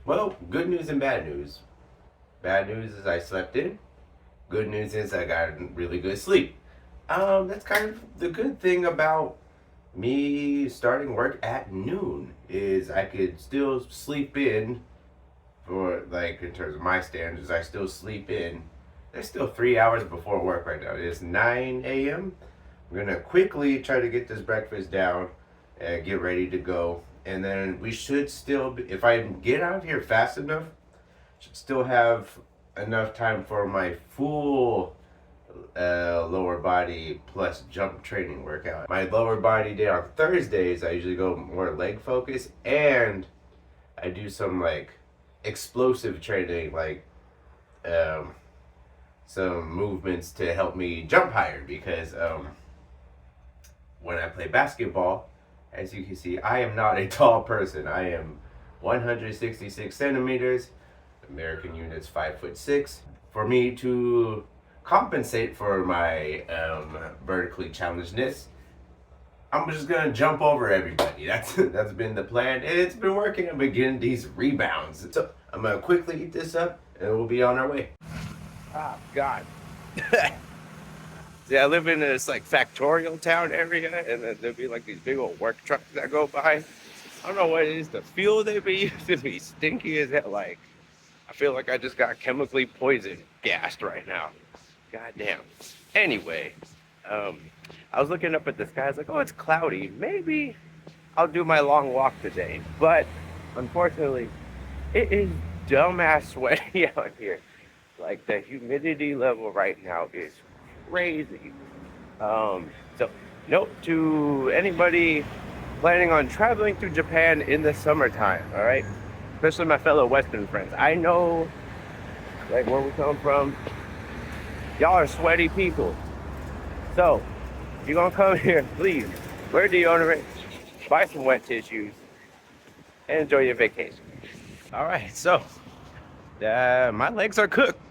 Well, good news and bad news. Bad news is I slept in. Good news is I got really good sleep. That's kind of the good thing about me starting work at noon is I could still sleep in for like in terms of my standards, I still sleep in. There's still 3 hours before work right now. It's 9 a.m. I'm gonna quickly try to get this breakfast down and get ready to go. And then we should still be, if I get out of here fast enough, should still have enough time for my full lower body plus jump training workout. My lower body day on Thursdays, I usually go more leg focus and I do some like explosive training, like um, some movements to help me jump higher because when I play basketball, as you can see, I am not a tall person. I am 166 centimeters. American unit's 5'6". For me to compensate for my vertically challengedness, I'm just gonna jump over everybody. That's been the plan. It's been working. I'm getting these rebounds. So I'm gonna quickly eat this up, and we'll be on our way. Oh God. Yeah, I live in this like factorial town area, and then there'll be like these big old work trucks that go by. I don't know what it is. The fuel they be using to be stinky as hell. Like I feel like I just got chemically poisoned, gassed right now. God damn. Anyway, um, I was looking up at the sky. I was like, oh, it's cloudy. Maybe I'll do my long walk today. But unfortunately, it is dumbass sweaty out here. Like the humidity level right now is crazy. So note to anybody planning on traveling to Japan in the summertime, all right? Especially my fellow Western friends. I know like where we come from. Y'all are sweaty people. So if you're gonna come here, please wear deodorant, buy some wet tissues, and enjoy your vacation. All right, so my legs are cooked,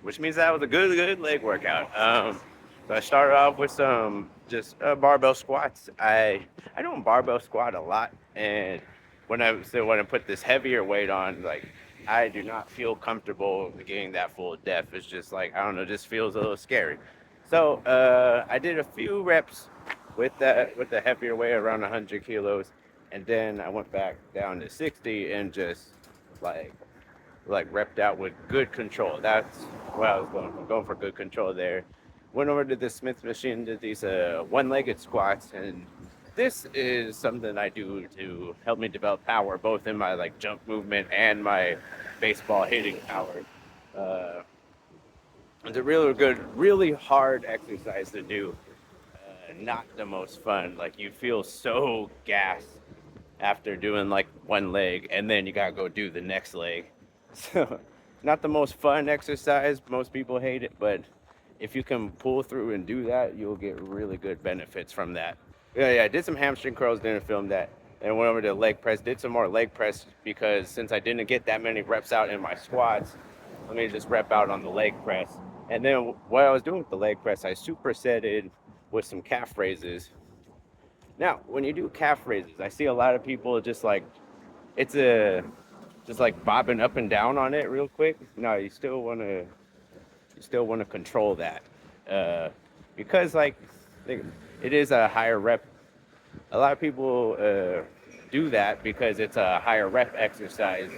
which means that was a good leg workout. So I started off with some just barbell squats. I don't barbell squat a lot, and when I put this heavier weight on, like I do not feel comfortable getting that full depth. It's just like I don't know, just feels a little scary. So I did a few reps with the heavier weight around 100 kilos, and then I went back down to 60 and just like repped out with good control. That's what I was going for good control there. Went over to the Smith machine, did these one-legged squats, and this is something I do to help me develop power, both in my like jump movement and my baseball hitting power. Uh, it's a really good, really hard exercise to do. Not the most fun. Like you feel so gassed after doing like one leg, and then you gotta go do the next leg. So, not the most fun exercise. Most people hate it, but if you can pull through and do that, you'll get really good benefits from that. Yeah, I did some hamstring curls, didn't film that. And went over to leg press, did some more leg press because since I didn't get that many reps out in my squats, let me just rep out on the leg press. And then what I was doing with the leg press, I supersetted with some calf raises. Now, when you do calf raises, I see a lot of people just like, it's a, just like bobbing up and down on it real quick. No, you still want to control that because like it is a higher rep. A lot of people do that because it's a higher rep exercise,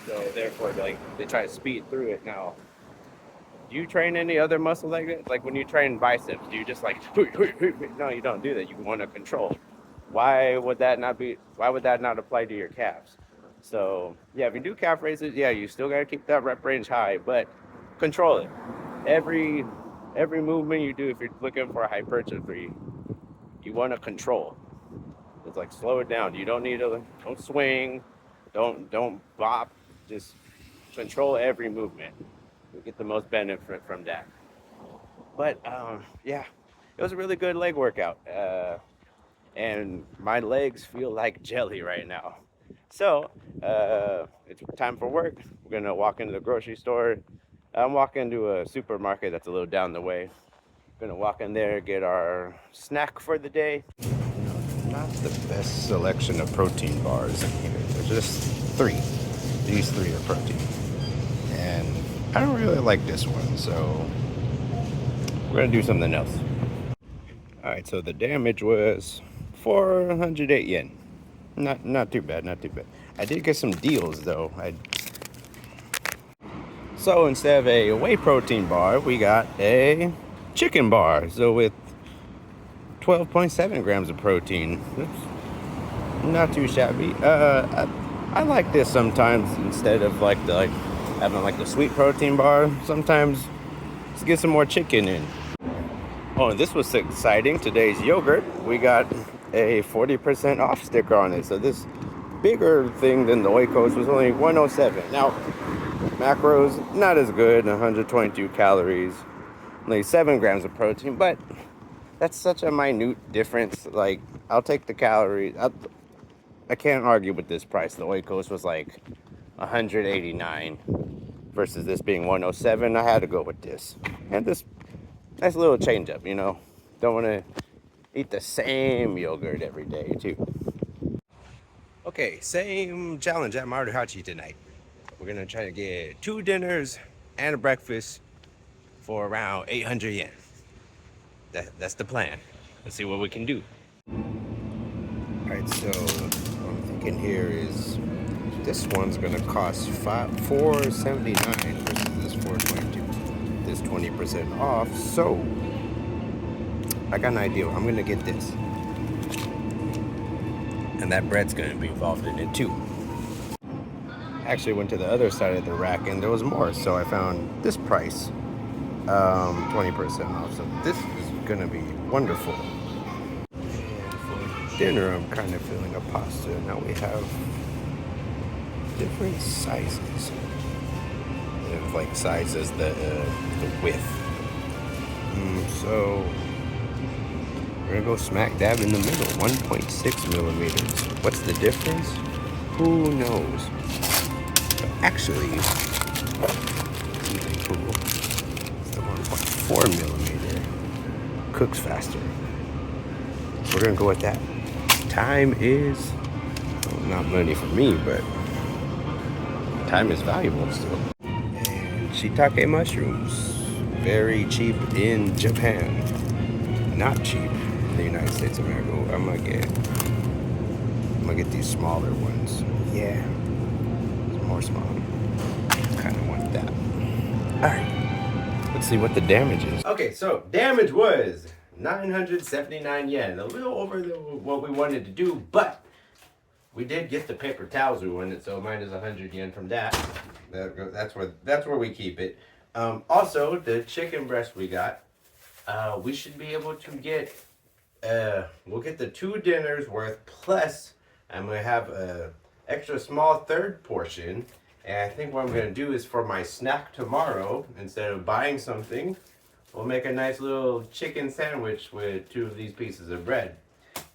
so therefore like they try to speed through it. Now, do you train any other muscle like that? Like when you train biceps, do you just like no, you don't do that. You want to control. Why would that not apply to your calves? So yeah, if you do calf raises, yeah, you still gotta keep that rep range high, but control it. Every movement you do, if you're looking for hypertrophy, you want to control. It's like slow it down. You don't swing, don't bop. Just control every movement. You get the most benefit from that. But yeah, it was a really good leg workout, and my legs feel like jelly right now. So it's time for work. We're gonna walk into the grocery store. I'm walking to a supermarket that's a little down the way. Gonna walk in there, get our snack for the day. Not the best selection of protein bars in here. There's just three. These three are protein. And I don't really like this one, so we're gonna do something else. Alright, so the damage was 408 yen. Not too bad, not too bad. I did get some deals though. So instead of a whey protein bar, we got a chicken bar. So with 12.7 grams of protein. Oops. Not too shabby. I like this sometimes instead of having like the sweet protein bar. Sometimes let's get some more chicken in. Oh, and this was exciting. Today's yogurt, we got a 40% off sticker on it. So this bigger thing than the Oikos was only 107. Now, macros, not as good, 122 calories, only 7 grams of protein, but that's such a minute difference. Like, I'll take the calories. I can't argue with this price. The Oikos was like 189 versus this being 107. I had to go with this. And this nice little change up, you know. Don't want to eat the same yogurt every day, too. Okay, same challenge at Maruhachi tonight. We're going to try to get 2 dinners and a breakfast for around 800 yen. That's the plan. Let's see what we can do. Alright, so what I'm thinking here is this one's going to cost $479 versus this $422. This 20% off, so I got an idea. I'm going to get this. And that bread's going to be involved in it too. Actually went to the other side of the rack and there was more, so I found this price, 20% off. So this is gonna be wonderful. And for dinner, I'm kind of feeling a pasta. Now we have different sizes. We have like sizes the width. So we're gonna go smack dab in the middle, 1.6 millimeters. What's the difference? Who knows? Actually, something cool. It's the 1.4 millimeter. Cooks faster. We're gonna go with that. Time is, well, not money for me, but time is valuable still. And shiitake mushrooms, very cheap in Japan. Not cheap in the United States of America. I'm gonna get these smaller ones. Yeah. More small. Kind of want that. Alright. Let's see what the damage is. Okay, so damage was 979 yen. A little over what we wanted to do, but we did get the paper towels we wanted, so minus 100 yen from that. That's where we keep it. Also, the chicken breast we got, we should be able to get, we'll get the 2 dinners worth, plus I'm going to have a extra small third portion. And I think what I'm going to do is for my snack tomorrow, instead of buying something, we'll make a nice little chicken sandwich with 2 of these pieces of bread.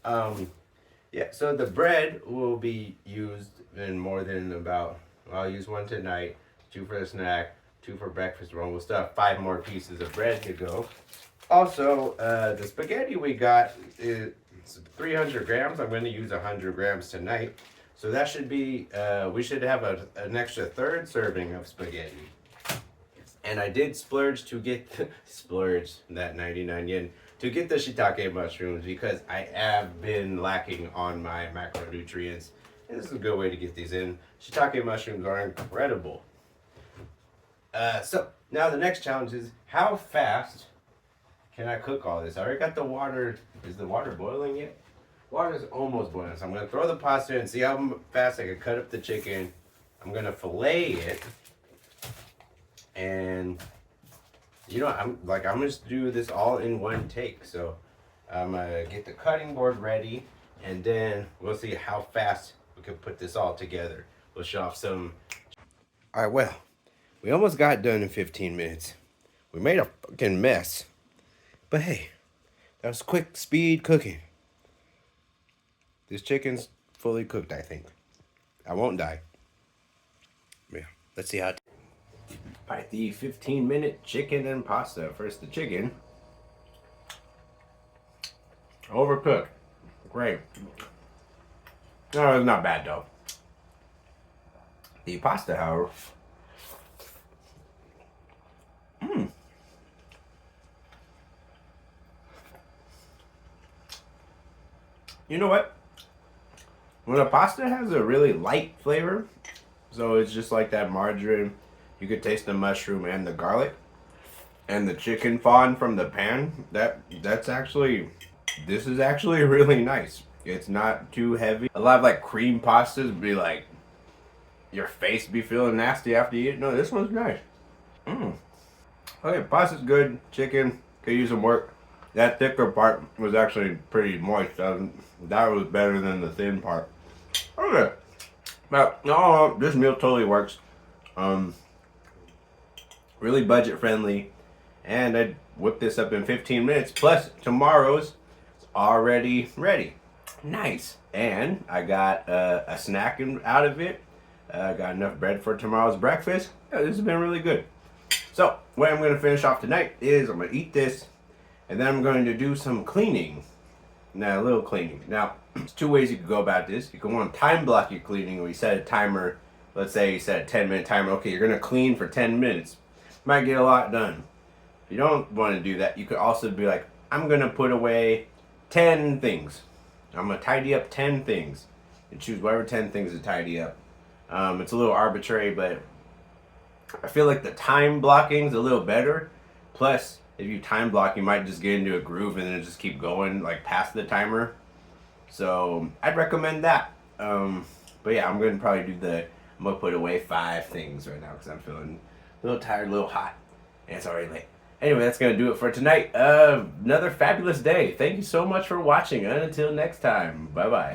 Yeah, so the bread will be used in more than about, I'll use 1 tonight, 2 for the snack, 2 for breakfast. We'll still have 5 more pieces of bread to go. Also, the spaghetti we got is 300 grams. I'm going to use 100 grams tonight. So that should be, we should have an extra third serving of spaghetti. And I did splurge to get, that 99 yen, to get the shiitake mushrooms because I have been lacking on my macronutrients. And this is a good way to get these in. Shiitake mushrooms are incredible. So, now the next challenge is how fast can I cook all this? I already got the water. Is the water boiling yet? Water's almost boiling, so I'm gonna throw the pasta and see how fast I can cut up the chicken. I'm gonna fillet it, and you know, I'm gonna just do this all in one take. So I'm gonna get the cutting board ready, and then we'll see how fast we can put this all together. We'll show off some. All right, well, we almost got done in 15 minutes. We made a fucking mess, but hey, that was quick speed cooking. This chicken's fully cooked, I think. I won't die. Yeah, let's see how it... Alright, the 15-minute chicken and pasta. First, the chicken. Overcooked. Great. No, it's not bad, though. The pasta, however, you know what? When a pasta has a really light flavor, so it's just like that margarine, you could taste the mushroom and the garlic, and the chicken fond from the pan. That's actually, this is actually really nice. It's not too heavy. A lot of like cream pastas be like your face be feeling nasty after you eat. No, this one's nice. Mm. Okay, pasta's good. Chicken could use some work. That thicker part was actually pretty moist. That was better than the thin part. Okay, but no, this meal totally works. Um, really budget friendly, and I whipped this up in 15 minutes. Plus, tomorrow's already ready. Nice. And I got a snack out of it. I got enough bread for tomorrow's breakfast. Yeah, this has been really good. So, what I'm going to finish off tonight is I'm going to eat this, and then I'm going to do some cleaning. Now, a little cleaning. Now, there's two ways you can go about this. You can want to time block your cleaning, where you set a timer. Let's say you set a 10-minute timer. Okay, you're going to clean for 10 minutes. Might get a lot done. If you don't want to do that, you could also be like, I'm going to put away 10 things. I'm going to tidy up 10 things. And choose whatever 10 things to tidy up. It's a little arbitrary, but I feel like the time blocking is a little better. Plus, if you time block, you might just get into a groove and then just keep going like past the timer. So I'd recommend that. But yeah, I'm gonna probably do I'm gonna put away 5 things right now because I'm feeling a little tired, a little hot, and it's already late. Anyway, that's gonna do it for tonight. Another fabulous day. Thank you so much for watching, and until next time, bye bye.